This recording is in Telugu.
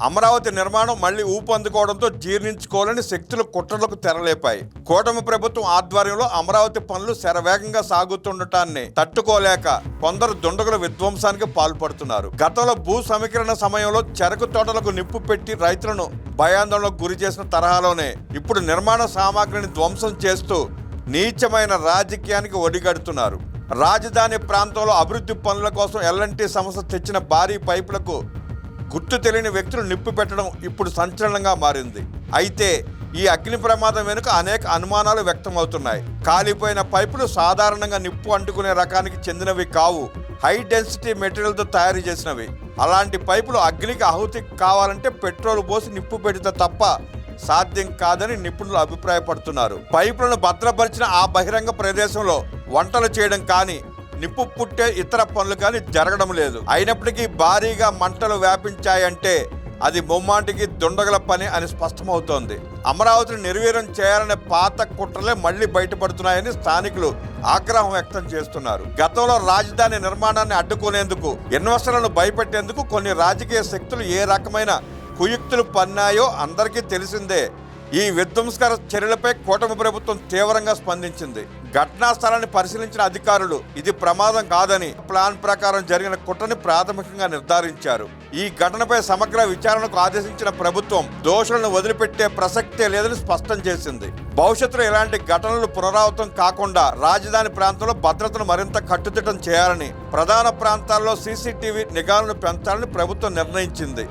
అమరావతి నిర్మాణం మళ్లీ ఊపందుకోవడంతో జీర్ణించుకోవాలని శక్తులు కుట్రలకు తెరలేపాయి. కూటమి ప్రభుత్వం ఆధ్వర్యంలో అమరావతి పనులు శరవేగంగా సాగుతుండటాన్ని తట్టుకోలేక కొందరు దుండగుల విధ్వంసానికి పాల్పడుతున్నారు. గతంలో భూ సమీకరణ సమయంలో చెరకు తోటలకు నిప్పు పెట్టి రైతులను భయాందోళనకు గురి చేసిన తరహాలోనే ఇప్పుడు నిర్మాణ సామాగ్రిని ధ్వంసం చేస్తూ నీచమైన రాజకీయానికి ఒడిగడుతున్నారు. రాజధాని ప్రాంతంలో అభివృద్ధి పనుల కోసం ఎల్ఎన్టీ సంస్థ తెచ్చిన భారీ పైపులకు గుర్తు తెలియని వ్యక్తులు నిప్పు పెట్టడం ఇప్పుడు సంచలనంగా మారింది. అయితే ఈ అగ్ని ప్రమాదం వెనుక అనేక అనుమానాలు వ్యక్తమవుతున్నాయి. కాలిపోయిన పైపులు సాధారణంగా నిప్పు అంటుకునే రకానికి చెందినవి కావు, హై డెన్సిటీ మెటీరియల్తో తయారు చేసినవి. అలాంటి పైపులు అగ్నికి ఆహుతి కావాలంటే పెట్రోల్ పోసి నిప్పు పెడితే తప్ప సాధ్యం కాదని నిపుణులు అభిప్రాయపడుతున్నారు. పైపులను భద్రపరిచిన ఆ బహిరంగ ప్రదేశంలో వంటలు చేయడం కానీ నిప్పు పుట్టే ఇతర పనులు కానీ జరగడం లేదు. అయినప్పటికీ భారీగా మంటలు వ్యాపించాయంటే అది ముమ్మాటికి దుండగల పని అని స్పష్టమవుతోంది. అమరావతిని నిర్వీర్యం చేయాలనే పాత కుట్రలే మళ్లీ బయటపడుతున్నాయని స్థానికులు ఆగ్రహం వ్యక్తం చేస్తున్నారు. గతంలో రాజధాని నిర్మాణాన్ని అడ్డుకునేందుకు, ఇన్వెస్టర్లను భయపెట్టేందుకు కొన్ని రాజకీయ శక్తులు ఏ రకమైన కుయుక్తులు పన్నాయో అందరికీ తెలిసిందే. ఈ విధ్వంసకర చర్యలపై కూటమి ప్రభుత్వం తీవ్రంగా స్పందించింది. ఘటనా స్థలాన్ని పరిశీలించిన అధికారులు ఇది ప్రమాదం కాదని, ప్లాన్ ప్రకారం జరిగిన కుట్రని ప్రాథమికంగా నిర్ధారించారు. ఈ ఘటనపై సమగ్ర విచారణకు ఆదేశించిన ప్రభుత్వం దోషులను వదిలిపెట్టే ప్రసక్తే లేదని స్పష్టం చేసింది. భవిష్యత్తులో ఇలాంటి ఘటనలు పునరావృతం కాకుండా రాజధాని ప్రాంతంలో భద్రతను మరింత కట్టుదిట్టం చేయాలని, ప్రధాన ప్రాంతాల్లో సీసీటీవీ నిఘాలను పెంచాలని ప్రభుత్వం నిర్ణయించింది.